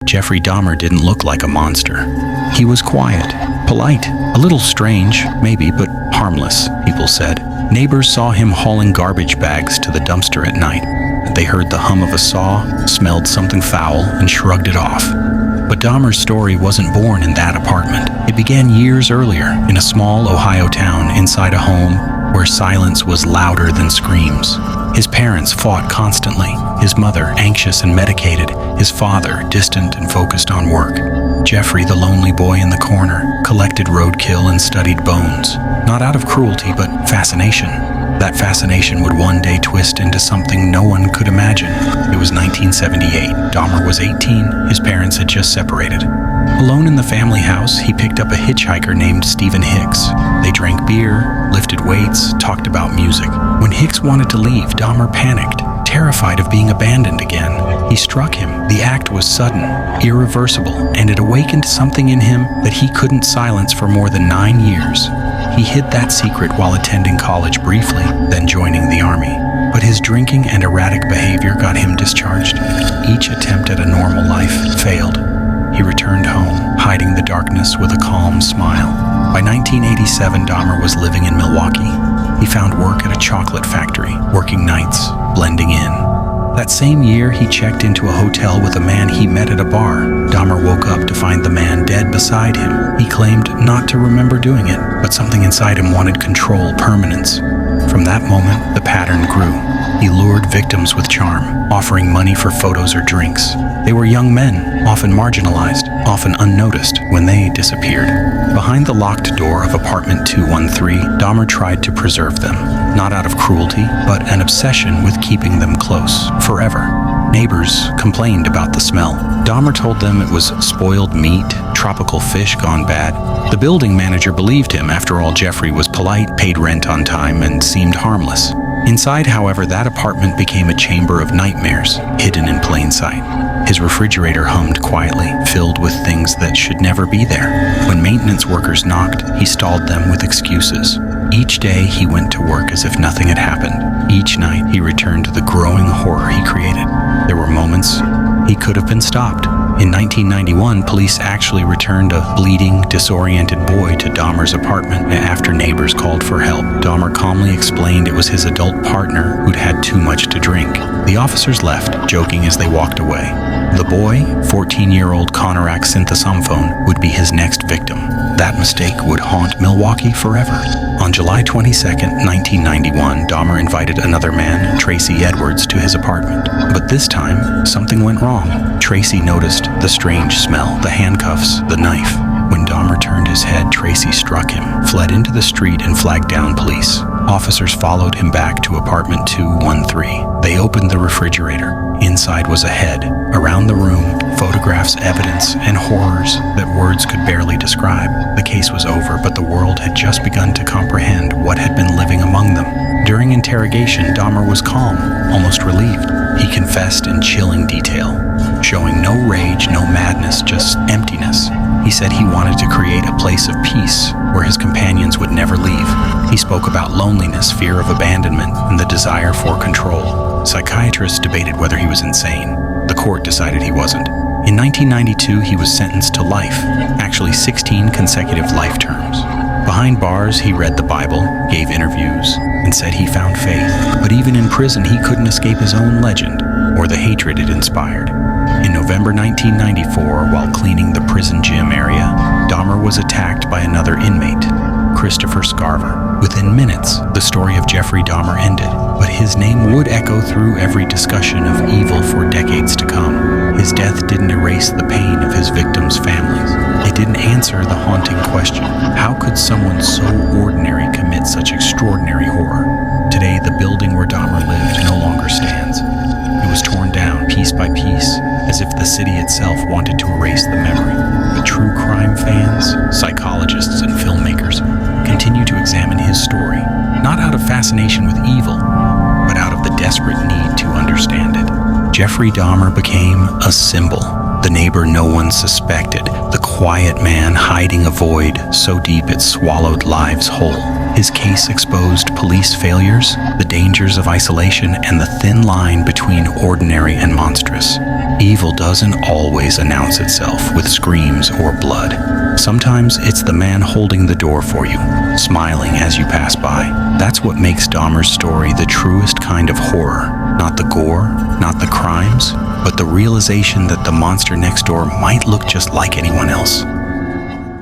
Jeffrey Dahmer didn't look like a monster. He was quiet, polite, a little strange, maybe, but harmless, people said. Neighbors saw him hauling garbage bags to the dumpster at night. They heard the hum of a saw, smelled something foul, and shrugged it off. But Dahmer's story wasn't born in that apartment. It began years earlier in a small Ohio town inside a home where silence was louder than screams. His parents fought constantly, his mother anxious and medicated, his father distant and focused on work. Jeffrey, the lonely boy in the corner, collected roadkill and studied bones, not out of cruelty but fascination. That fascination would one day twist into something no one could imagine. It was 1978. Dahmer was 18. His parents had just separated. Alone in the family house, he picked up a hitchhiker named Stephen Hicks. They drank beer, lifted weights, talked about music. When Hicks wanted to leave, Dahmer panicked, terrified of being abandoned again. He struck him. The act was sudden, irreversible, and it awakened something in him that he couldn't silence for more than 9 years. He hid that secret while attending college briefly, then joining the army. But his drinking and erratic behavior got him discharged. Each attempt at a normal life failed. He returned home, hiding the darkness with a calm smile. By 1987, Dahmer was living in Milwaukee. He found work at a chocolate factory, working nights, blending in. That same year, he checked into a hotel with a man he met at a bar. Dahmer woke up to find the man dead beside him. He claimed not to remember doing it, but something inside him wanted control, permanence. From that moment, the pattern grew. He lured victims with charm, offering money for photos or drinks. They were young men, often marginalized, often unnoticed when they disappeared. Behind the locked door of apartment 213, Dahmer tried to preserve them, not out of cruelty, but an obsession with keeping them close, forever. Neighbors complained about the smell. Dahmer told them it was spoiled meat, tropical fish gone bad. The building manager believed him. After all, Jeffrey was polite, paid rent on time, and seemed harmless. Inside, however, that apartment became a chamber of nightmares, hidden in plain sight. His refrigerator hummed quietly, filled with things that should never be there. When maintenance workers knocked, he stalled them with excuses. Each day, he went to work as if nothing had happened. Each night, he returned to the growing horror he created. There were moments he could have been stopped. In 1991, police actually returned a bleeding, disoriented boy to Dahmer's apartment after neighbors called for help. Dahmer calmly explained it was his adult partner who'd had too much to drink. The officers left, joking as they walked away. The boy, 14-year-old Conorak Synthosophone, would be his next victim. That mistake would haunt Milwaukee forever. On July 22, 1991, Dahmer invited another man, Tracy Edwards, to his apartment. But this time, something went wrong. Tracy noticed the strange smell, the handcuffs, the knife. When Dahmer turned his head, Tracy struck him, fled into the street, and flagged down police. Officers followed him back to apartment 213. They opened the refrigerator. Inside was a head. Around the room, photographs, evidence, and horrors that words could barely describe. The case was over, but the world had just begun to comprehend what had been living among them. During interrogation, Dahmer was calm, almost relieved. He confessed in chilling detail, showing no rage, no madness, just emptiness. He said he wanted to create a place of peace where his companions would never leave. He spoke about loneliness, fear of abandonment, and the desire for control. Psychiatrists debated whether he was insane. The court decided he wasn't. In 1992, he was sentenced to life, actually 16 consecutive life terms. Behind bars, he read the Bible, gave interviews, and said he found faith. But even in prison, he couldn't escape his own legend, or the hatred it inspired. In November 1994, while cleaning the prison gym area, Dahmer was attacked by another inmate, Christopher Scarver. Within minutes, the story of Jeffrey Dahmer ended, but his name would echo through every discussion of evil for decades to come. His death didn't erase the pain of his victims' families. It didn't answer the haunting question, how could someone so ordinary commit such extraordinary horror? Today, the building where Dahmer lived no longer stands. It was torn down piece by piece, as if the city itself wanted to erase the memory. But true crime fans, psychologists, and filmmakers continue to examine his story, not out of fascination with evil, but out of the desperate need to understand it. Jeffrey Dahmer became a symbol, the neighbor no one suspected, the quiet man hiding a void so deep it swallowed lives whole. His case exposed police failures, the dangers of isolation, and the thin line between ordinary and monstrous. Evil doesn't always announce itself with screams or blood. Sometimes it's the man holding the door for you, smiling as you pass by. That's what makes Dahmer's story the truest kind of horror. Not the gore, not the crimes, but the realization that the monster next door might look just like anyone else.